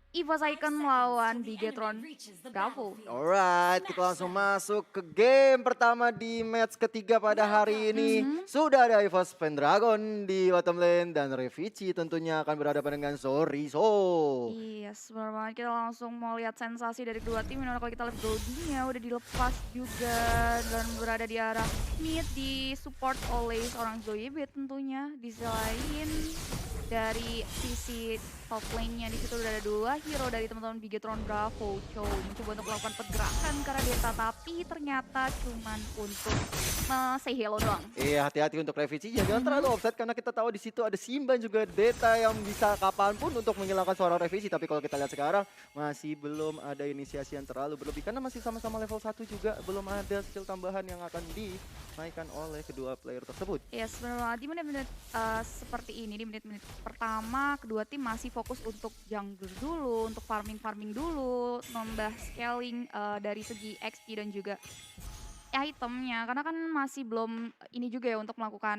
EVOS Icon melawan Bigetron Bravo. Alright, kita langsung masuk ke game pertama di match ketiga pada hari ini. Sudah ada EVOS Pendragon di bottom lane dan Revici tentunya akan berhadapan dengan Soriso. Iya, benar banget. Kita langsung mau lihat sensasi dari kedua tim. Ini kalau kita lihat Brody-nya udah dilepas juga dan berada di arah mid, di support oleh seorang Zoyebe tentunya. Di sisi lain dari sisi top lane-nya di situ udah ada dua hero dari teman-teman Bigetron Bravo. Mencoba untuk melakukan pergerakan ke arah Deta, tapi ternyata cuman untuk say hello doang. Iya, hati-hati untuk Revici, jangan terlalu offset karena kita tahu di situ ada Simban juga Deta yang bisa kapanpun untuk menghilangkan seorang Revici. Tapi kalau kita lihat sekarang masih belum ada inisiasi yang terlalu berlebih karena masih sama-sama level 1 juga, belum ada skill tambahan yang akan dinaikkan oleh kedua player tersebut. Ya sebenarnya di menit-menit seperti ini, di menit-menit pertama kedua tim masih fokus untuk jungle dulu, untuk farming dulu, nambah scaling dari segi XP dan juga itemnya, karena kan masih belum ini juga ya untuk melakukan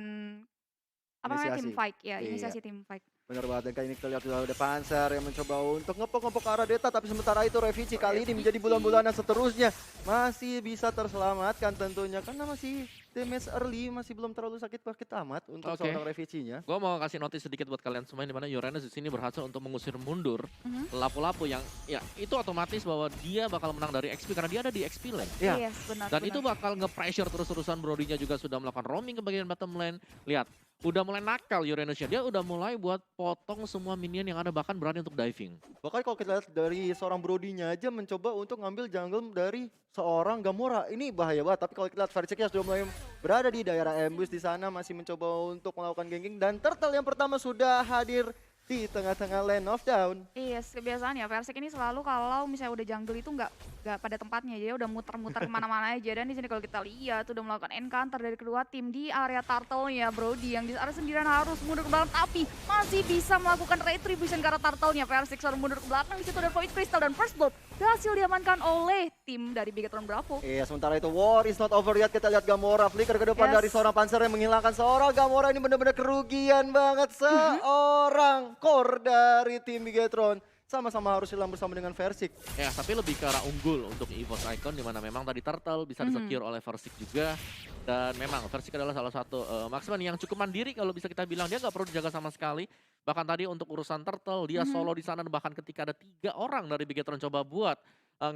apa namanya, team Inisiasi. fight ya, Iya. inisiasi team fight. Benar banget, dan kali ini kita lihat sudah ada Panzer yang mencoba untuk ngepok-ngepok ke arah Deta, tapi sementara itu Revici kali ini menjadi bulan-bulanan seterusnya masih bisa terselamatkan tentunya karena masih damage early, masih belum terlalu sakit-sakit amat untuk Oke. seorang Revici-nya. Gue mau kasih notis sedikit buat kalian semua di mana Uranus di sini berhasil untuk mengusir mundur lapu-lapu yang ya itu otomatis bahwa dia bakal menang dari XP karena dia ada di XP lane. Iya. Yes, benar. Dan itu bakal nge-pressure terus-terusan. Brody-nya juga sudah melakukan roaming ke bagian bottom lane. Lihat, udah mulai nakal Uranus-nya. Dia udah mulai buat potong semua minion yang ada, bahkan berani untuk diving. Bahkan kalau kita lihat dari seorang Brody-nya aja mencoba untuk ngambil jungle dari seorang Gamora. Ini bahaya banget, tapi kalau kita lihat Versiknya sudah mulai berada di daerah ambush di sana, masih mencoba untuk melakukan ganking, dan Turtle yang pertama sudah hadir di tengah-tengah lane of down. Iya, kebiasaan ya Persik ini selalu kalau misalnya udah jungle itu nggak pada tempatnya, jadi udah muter-muter kemana-mana aja. Dan di sini kalau kita lihat udah melakukan encounter dari kedua tim di area turtle-nya Brody yang di area sendirian harus mundur ke belakang, tapi masih bisa melakukan retribution ke arah turtle-nya. Persik selalu mundur ke belakang, di situ ada Void Crystal dan First Blood berhasil diamankan oleh tim dari Bigetron Bravo. Iya, sementara itu war is not over yet. Kita lihat Gamora flicker ke depan dari seorang Panzer yang menghilangkan seorang Gamora. Ini benar-benar kerugian banget. Seorang core dari tim Bigetron sama-sama harus hilang bersama dengan Versik. Ya, tapi lebih ke arah unggul untuk EVOS Icon, di mana memang tadi Turtle bisa di-secure oleh Versik juga. Dan memang Versik adalah salah satu marksman yang cukup mandiri kalau bisa kita bilang. Dia nggak perlu dijaga sama sekali. Bahkan tadi untuk urusan Turtle, dia solo di sana. Bahkan ketika ada 3 orang dari Bigetron coba buat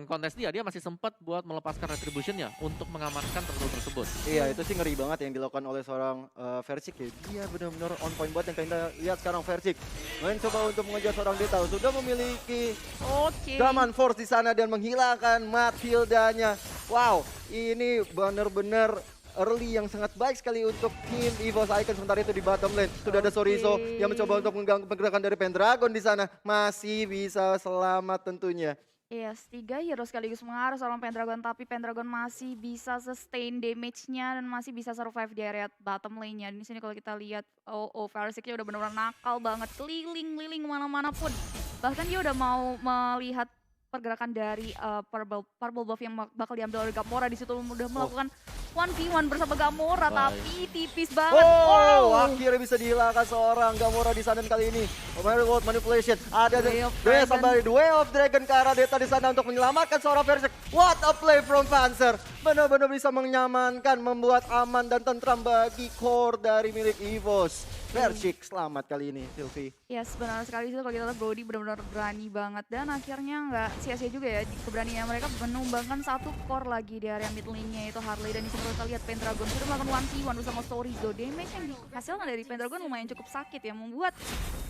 kontes dia masih sempat buat melepaskan retributionnya untuk mengamankan turtle tersebut. Iya, itu sih ngeri banget yang dilakukan oleh seorang Versik ya. Dia benar-benar on point banget yang kita lihat sekarang Versik. Mencoba untuk mengejar seorang Deta, sudah memiliki Gaman Force di sana dan menghilangkan Matilda-nya. Wow, ini benar-benar early yang sangat baik sekali untuk tim EVOS Icon. Sementara itu di bottom lane sudah ada Soriso yang mencoba untuk mengganggu pergerakan dari Pendragon di sana. Masih bisa selamat tentunya. Yes, 3 hero sekaligus mengarah seorang Pendragon, tapi Pendragon masih bisa sustain damage-nya dan masih bisa survive di area bottom lane-nya. Di sini kalau kita lihat, Versik-nya udah benar-benar nakal banget, keliling-liling kemana-mana pun. Bahkan dia udah mau melihat pergerakan dari purple buff yang bakal diambil oleh Gamora. Di situ udah melakukan 1v1 bersama Gamora, tapi tipis banget. Akhirnya bisa dihilangkan seorang Gamora di sana. Dan kali ini World Manipulation ada the Way of Dragon ke arah Deta di sana untuk menyelamatkan seorang Versik. What a play from Panzer. Benar-benar bisa menyamankan, membuat aman dan tentram bagi core dari milik EVOS. Versik selamat kali ini, Sylvie. Yes, benar sekali sih kalau kita lihat Brody benar-benar berani banget dan akhirnya nggak sia-sia juga ya keberanian mereka menumbangkan satu core lagi di area mid lane-nya itu Harley. Dan di sini kita lihat Pendragon sudah melakukan 1v1 bersama Sorizo. Damage yang dihasilkan dari Pendragon lumayan cukup sakit ya, membuat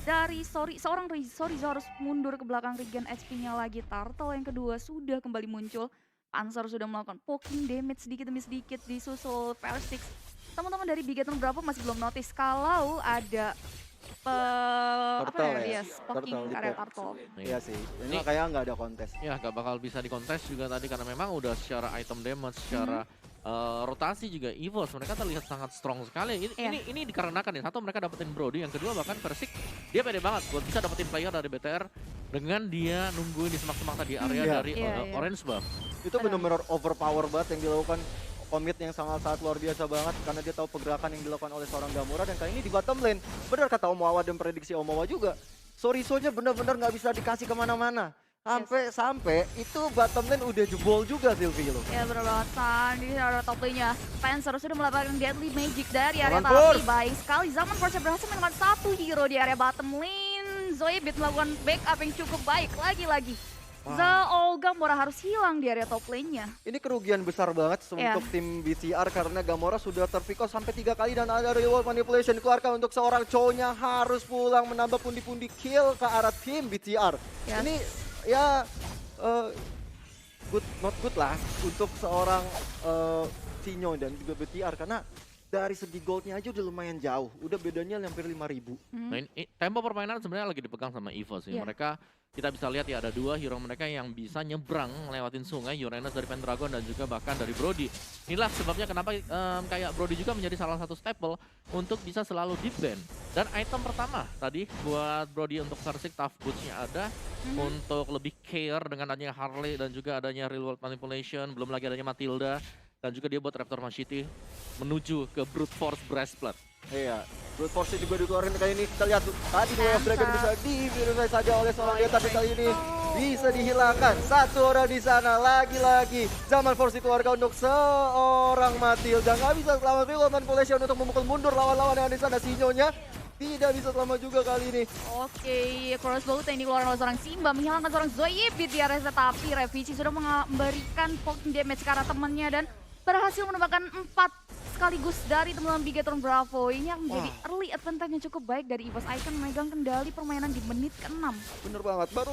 dari seorang Sorizo harus mundur ke belakang regen HP-nya lagi. Turtle yang kedua sudah kembali muncul. Panzer sudah melakukan poking damage sedikit demi sedikit disusul Versik. Teman-teman dari Bigetron Bravo masih belum notice kalau ada poking area turtle. Iya sih, ini kayak nggak ada kontes. Ya, nggak bakal bisa dikontes juga tadi karena memang udah secara item damage, secara rotasi juga EVOS mereka terlihat sangat strong sekali. Ini dikarenakan ya, satu mereka dapetin Brody, yang kedua bahkan Versik dia pede banget buat bisa dapetin player dari BTR dengan dia nungguin di semak-semak tadi area dari orange buff. Itu benar-benar overpower banget yang dilakukan, komit yang sangat-sangat luar biasa banget karena dia tahu pergerakan yang dilakukan oleh seorang Gamora. Dan kali ini di bottom lane, benar kata Omawa dan prediksi Omawa juga, Sorisonya benar-benar nggak bisa dikasih kemana-mana. Sampai itu bottom lane udah jebol juga Sylvie loh. Ya bener banget, San. Di sini ada top lane-nya. Panzer sudah melakukan deadly magic dari area Zaman tapi Force. baik sekali. Zaman Force berhasil menemukan satu hero di area bottom lane. Zoebit melakukan backup yang cukup baik lagi-lagi. Gamora harus hilang di area top lane-nya. Ini kerugian besar banget untuk tim BTR karena Gamora sudah terpickle sampai 3 kali dan ada reward manipulation dikeluarkan untuk seorang cowoknya harus pulang menambah pundi-pundi kill ke arah tim BTR. Ini ya not good lah untuk seorang Sinyo dan juga BTR karena dari segi goldnya aja udah lumayan jauh, udah bedanya hampir 5.000. Nah, tempo permainan sebenarnya lagi dipegang sama EVOS sih. Mereka kita bisa lihat ya ada 2 hero mereka yang bisa nyebrang lewatin sungai, Uranus dari Pendragon dan juga bahkan dari Brody. Inilah sebabnya kenapa kayak Brody juga menjadi salah satu staple untuk bisa selalu deep ban. Dan item pertama tadi buat Brody untuk Versik Tough Boots-nya ada untuk lebih care dengan adanya Harley dan juga adanya Real World Manipulation, belum lagi adanya Matilda. Dan juga dia buat Raptor Machete menuju ke Brute Force Breastplate. Iya, Brute Force juga dikeluarkan kali ini. Kita lihat tadi Wave of Dragon bisa di-verify saja oleh seorang dia, tapi kali ini bisa dihilangkan. Satu orang di sana, lagi-lagi Zaman Force dikeluarkan untuk seorang Matilda. Nggak bisa selamat Real Manipulation untuk memukul mundur lawan-lawan yang di sana. Sinyonya tidak bisa selamat juga kali ini. Oke, crossbow yang dikeluarkan oleh seorang Simba menghilangkan seorang Zoebit di area tapi Revici sudah memberikan poking damage ke arah temannya dan berhasil menembakkan 4 sekaligus dari teman-teman Bigetron Bravo. Ini yang menjadi early advantage yang cukup baik dari EVOS Icon memegang kendali permainan di menit ke-6. Bener banget, baru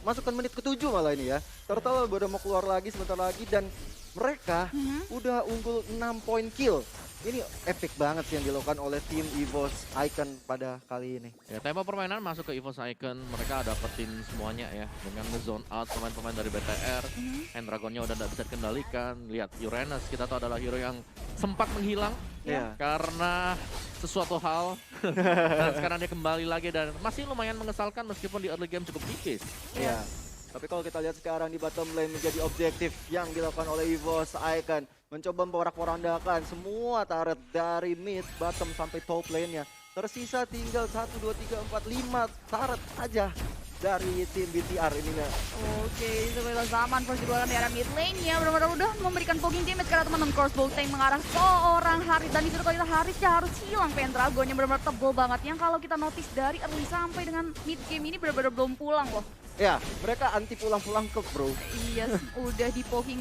masukkan menit ke-7 malah ini ya. Turtle baru mau keluar lagi sebentar lagi dan mereka udah unggul 6 poin kill. Ini epic banget sih yang dilakukan oleh tim EVOS Icon pada kali ini. Ya, tempo permainan masuk ke EVOS Icon, mereka dapetin semuanya ya. Dengan nge-zone out pemain-pemain dari BTR, Dragonnya udah nggak bisa dikendalikan. Lihat Uranus, kita tahu adalah hero yang sempat menghilang karena sesuatu hal. Dan sekarang dia kembali lagi dan masih lumayan mengesalkan meskipun di early game cukup tipis. Iya. Tapi kalau kita lihat sekarang di bottom lane menjadi objektif yang dilakukan oleh EVOS Icon. Mencoba memporak-porandakan semua turret dari mid, bottom sampai top lane-nya. Tersisa tinggal 1, 2, 3, 4, 5 turret aja dari tim BTR ini. Oke, sebenarnya Zaman Force dikeluarkan di area mid lane-nya. Benar-benar udah memberikan poking damage karena teman-teman crossbow tank mengarah seorang Haris. Dan disitu kalau kita Harisnya harus hilang Pendragon yang benar-benar tebal banget. Yang kalau kita notice dari early sampai dengan mid game ini benar-benar belum pulang loh. Ya, mereka anti pulang-pulang ke bro. Iya, udah dipoking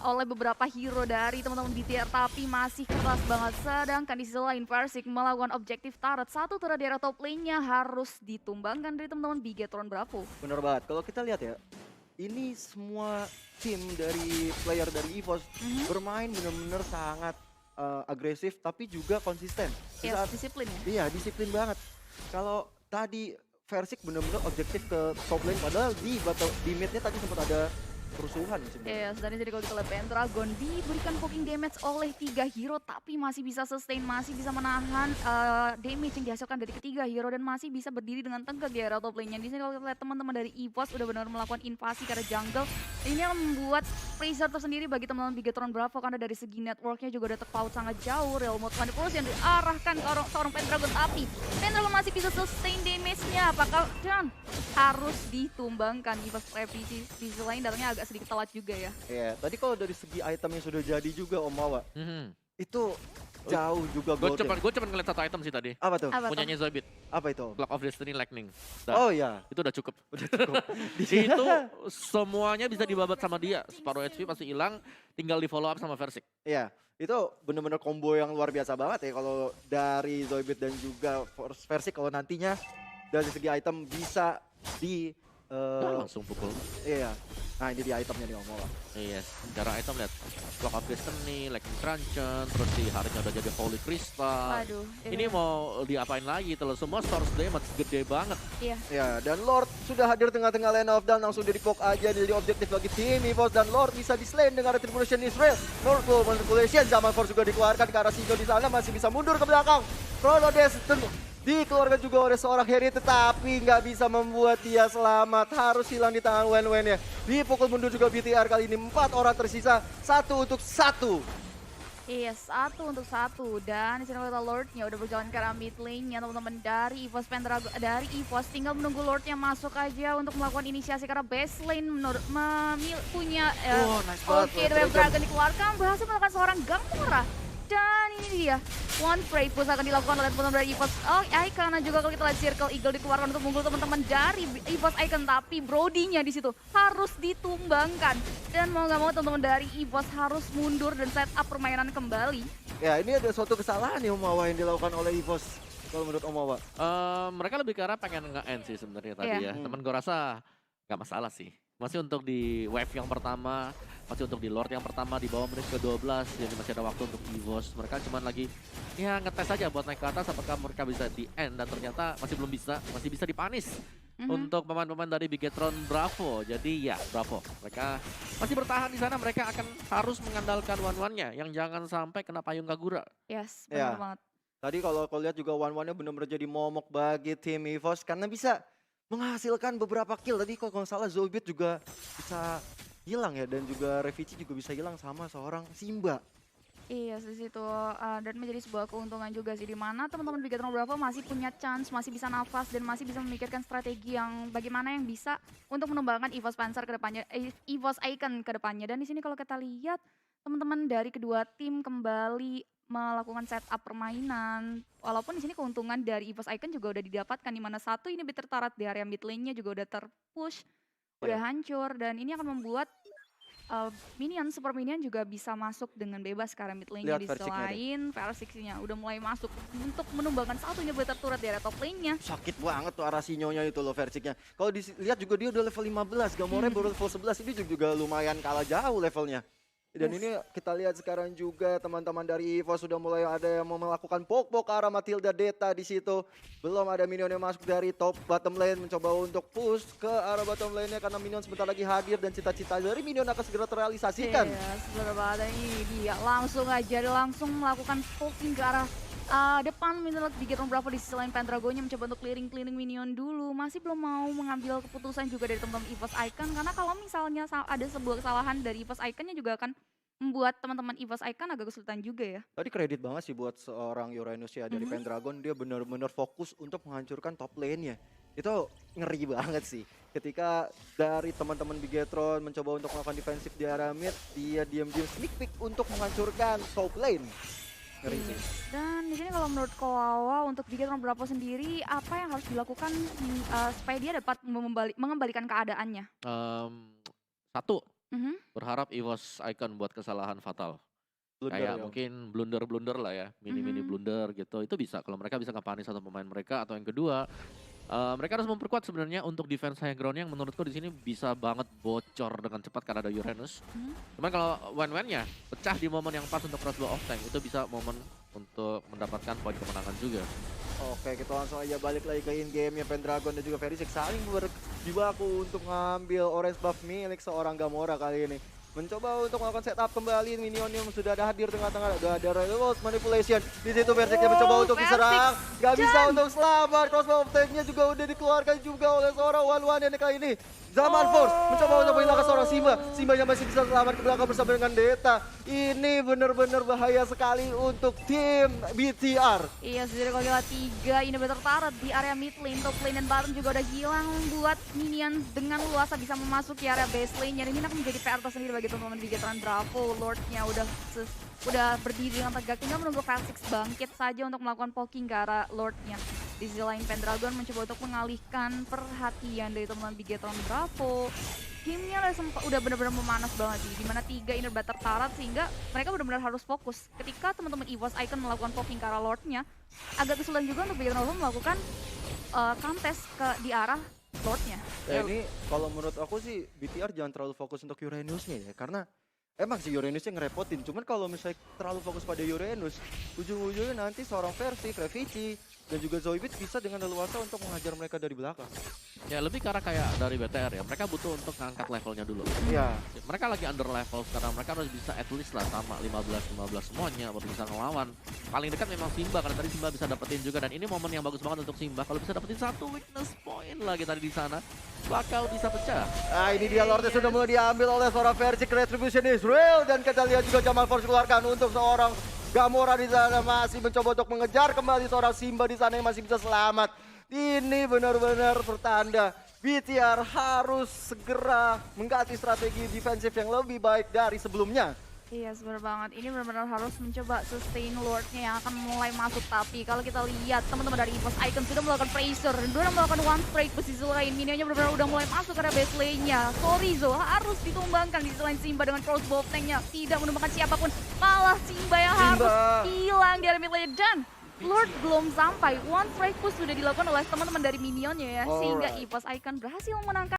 oleh beberapa hero dari teman-teman BTR tapi masih keras banget. Sedangkan di sisi lain Versik melakukan objektif turret. Satu turret di area top lane-nya harus ditumbangkan dari teman-teman Bigetron Bravo. Bener banget, kalau kita lihat ya, ini semua tim dari player dari EVOS bermain benar-benar sangat agresif tapi juga konsisten. Disiplin ya? Iya, disiplin banget. Kalau tadi Versik benar-benar objektif ke top lane padahal di mid-nya tadi sempat ada kerusuhan sebenarnya. Iya, sebenarnya jadi kalau kita lihat Pendragon diberikan poking damage oleh 3 hero tapi masih bisa sustain, masih bisa menahan damage yang dihasilkan dari ketiga hero dan masih bisa berdiri dengan tegak di area top lane-nya. Di sini kalau kita lihat teman-teman dari EVOS udah benar melakukan invasi ke arah jungle. Ini yang membuat pressure tersendiri bagi teman-teman Bigetron Bravo karena dari segi networknya juga udah terpaut sangat jauh. Real mode manipulation yang diarahkan ke seorang Pendragon tapi Pendragon masih bisa sustain damage-nya. Apakah harus ditumbangkan EVOS Revisi di sisi lain datangnya agak sedikit telat juga ya. Iya, tadi kalau dari segi item yang sudah jadi juga Om Wawa, itu jauh juga golden. Gue cepet ngeliat satu item sih tadi. Apa tuh? Punyanya Zoebit. Apa itu? Block of Destiny Lightning. Oh iya. Itu udah cukup. Udah cukup. Itu semuanya bisa dibabat sama dia. Separuh HP pasti hilang, tinggal di follow up sama Versik. Iya, itu bener-bener combo yang luar biasa banget ya kalau dari Zoebit dan juga Versik kalau nantinya dari segi item bisa di langsung pukul. Iya. Nah ini di itemnya nih Om Wawa. Iya, secara item lihat Block of Destiny, Lightning Truncheon, terus di harinya udah jadi Holy Crystal. Aduh. Ini mau diapain lagi? Terus semua source damage gede banget. Iya. Ya, dan Lord sudah hadir tengah-tengah lane of down, langsung jadi poke aja jadi objektif bagi tim EVOS dan Lord bisa di-slay dengan Retribution Israel. Lord full manipulation, Zaman Force juga dikeluarkan ke arah Sinjo di sana, masih bisa mundur ke belakang. Chrono Destiny dikeluarkan juga oleh seorang Harry tetapi nggak bisa membuat dia selamat, harus hilang di tangan Wen-Wen ya. Dipukul mundur juga BTR kali ini, 4 orang tersisa, 1 untuk 1. Iya, 1-1 dan di sini kita Lord-nya udah berjalan ke arah mid lane-nya teman-teman dari EVOS Pendragon dari EVOS tinggal menunggu Lord-nya masuk aja untuk melakukan inisiasi karena base lane punya Nice banget. oke, The Web Dragon dikeluarkan berhasil melakukan seorang Gamora. Dan ini dia, One Prey Push akan dilakukan oleh teman-teman dari EVOS Icon. Dan juga kalau kita lihat Circle Eagle dikeluarkan untuk mengunggul teman-teman dari EVOS Icon. Tapi Brody-nya di situ harus ditumbangkan. Dan mau nggak mau teman-teman dari EVOS harus mundur dan set up permainan kembali. Ya, ini ada suatu kesalahan nih Omawa yang dilakukan oleh EVOS. Kalau menurut Omawa. Mereka lebih ke arah pengen nge-end sih sebenarnya tadi Iya. ya. Temen gue rasa nggak masalah sih. Masih untuk di wave yang pertama, masih untuk di Lord yang pertama di bawah menit ke-12, jadi masih ada waktu untuk EVOS. Mereka cuman lagi ya ngetes aja buat naik ke atas apakah mereka bisa di end, dan ternyata masih belum bisa, masih bisa dipanis untuk pemain-pemain dari Bigetron Bravo. Jadi ya Bravo, mereka masih bertahan di sana, mereka akan harus mengandalkan one-one-nya yang jangan sampai kena payung Kagura. Yes, Ya. benar banget. Tadi kalau kau lihat juga one-one-nya benar-benar jadi momok bagi tim EVOS karena bisa menghasilkan beberapa kill. Tadi kalau nggak salah Zolbit juga bisa hilang ya, dan juga Revici juga bisa hilang sama seorang Simba. Iya, di situ dan menjadi sebuah keuntungan juga sih di mana teman-teman Bigetron Bravo masih punya chance, masih bisa nafas dan masih bisa memikirkan strategi yang bagaimana yang bisa untuk mengembangkan EVOS Panzer ke depannya, EVOS Icon ke depannya. Dan di sini kalau kita lihat teman-teman dari kedua tim kembali melakukan setup permainan. Walaupun di sini keuntungan dari EVOS Icon juga udah didapatkan di mana satu ini tertarat di area mid lane-nya juga udah terpush, udah hancur, dan ini akan membuat super minion juga bisa masuk dengan bebas ke area mid lane-nya. Lihat Di Versik-nya deh. selain Versik-nya udah mulai masuk untuk menumbangkan satunya turret di area top lane-nya. Sakit banget tuh Arasinyo-nya itu loh Versiknya. Kalau dilihat juga dia udah level 15, Gamora baru level 11, ini juga lumayan kalah jauh levelnya. Dan Yes. ini kita lihat sekarang juga teman-teman dari EVOS sudah mulai ada yang mau melakukan poke-poke ke arah Matilda Deta di situ. Belum ada minion yang masuk dari top bottom lane, mencoba untuk push ke arah bottom lane-nya karena minion sebentar lagi hadir dan cita-cita dari minion akan segera terrealisasikan. Iya, sebentar banget. Ini dia langsung melakukan poking ke arah depan menurut Bigetron Bravo. Di sisi lain Pendragonnya mencoba untuk clearing minion dulu. Masih belum mau mengambil keputusan juga dari teman-teman EVOS Icon. Karena kalau misalnya ada sebuah kesalahan dari EVOS Icon-nya juga akan membuat teman-teman EVOS Icon agak kesulitan juga ya. Tadi kredit banget sih buat seorang Uranus ya dari Pendragon, dia benar-benar fokus untuk menghancurkan top lane-nya. Itu ngeri banget sih. Ketika dari teman-teman Bigetron mencoba untuk melakukan defensif di area mid, dia diam-diam sneak peek untuk menghancurkan top lane. Ngeri sih. Dan di sini kalau menurut Kowawa untuk Bigetron Bravo sendiri apa yang harus dilakukan supaya dia dapat mengembalikan keadaannya? Satu, Mhm. berharap EVOS Icon buat kesalahan fatal. Blunder Kayak ya. mungkin blunder-blunder lah ya, mini-mini blunder gitu. Itu bisa kalau mereka bisa ngepanis satu pemain mereka. Atau yang kedua, mereka harus memperkuat sebenarnya untuk defense high ground yang menurutku di sini bisa banget bocor dengan cepat karena ada Uranus. Cuman kalau one-one-nya pecah di momen yang pas untuk crossbow off tank, itu bisa momen untuk mendapatkan poin kemenangan juga. Oke, kita langsung aja balik lagi ke in-game-nya Pendragon dan juga Verisik saling berjibaku untuk ngambil orange buff milik seorang Gamora kali ini. Mencoba untuk melakukan setup kembali, minion yang sudah ada hadir tengah-tengah, ada reverse manipulation. Di situ Versiknya mencoba untuk diserang, gak bisa untuk selamat. Crossbow of tank-nya juga udah dikeluarkan juga oleh seorang one-one yang kali ini. Zaman Force mencoba untuk menghilangkan seorang Simba. Simba yang masih bisa selamat ke belakang bersama dengan Deta. Ini benar-benar bahaya sekali untuk tim BTR. Iya, sejauh kalau kita 3 ini tertarat di area mid lane, top lane dan bottom juga udah hilang, buat minion dengan luasa bisa memasuki area base lane. Ini akan menjadi PR tersendiri bagi teman-teman Bigetron Bravo. Lordnya udah berdiri dengan tegak, tinggal menunggu Versik bangkit saja untuk melakukan poking ke arah Lordnya. Di sisi lain Pendragon mencoba untuk mengalihkan perhatian dari teman-teman Bigetron Bravo. Gamenya udah benar-benar memanas banget nih, dimana 3 ini udah tertarat sehingga mereka benar-benar harus fokus. Ketika teman-teman EVOS Icon melakukan poking ke arah Lordnya, agak kesulitan juga untuk Bigetron Bravo melakukan contest di arah Lordnya. Ya ini kalau menurut aku sih BTR jangan terlalu fokus untuk Uranusnya ya, karena emang sih Uranusnya ngerepotin. Cuman kalau misalnya terlalu fokus pada Uranus, ujung-ujungnya nanti seorang Versik, Revici, Dan juga Zoidberg bisa dengan leluasa untuk menghajar mereka dari belakang. Ya lebih ke arah kayak dari BTR ya, mereka butuh untuk ngangkat levelnya dulu. Iya. Mereka lagi under level sekarang, mereka harus bisa at least lah sama 15-15 semuanya baru bisa ngelawan. Paling dekat memang Simba, karena tadi Simba bisa dapetin juga, dan ini momen yang bagus banget untuk Simba. Kalau bisa dapetin satu weakness point lagi tadi di sana, bakal bisa pecah. Nah ini dia Lordnya sudah mulai diambil oleh seorang Versik. Retribution is real. Dan kita lihat juga Jamal Force keluarkan untuk seorang Gamora di sana masih mencoba untuk mengejar kembali seorang Simba di sana yang masih bisa selamat. Ini benar-benar pertanda BTR harus segera mengganti strategi defensif yang lebih baik dari sebelumnya. Iya, benar banget. Ini benar-benar harus mencoba sustain Lord-nya yang akan mulai masuk. Tapi kalau kita lihat teman-teman dari EVOS Icon sudah melakukan pressure, sudah melakukan one strike posisi lain. Minionnya benar-benar udah mulai masuk ke base lane-nya. Sorizo harus ditumbangkan di selain Simba dengan crossbow tank-nya. Tidak menumbangkan siapapun, malah Simba yang harus hilang di area mid lane. Dan Lord belum sampai, one strike push sudah dilakukan oleh teman-teman dari minionnya ya. Sehingga EVOS Icon berhasil menangkan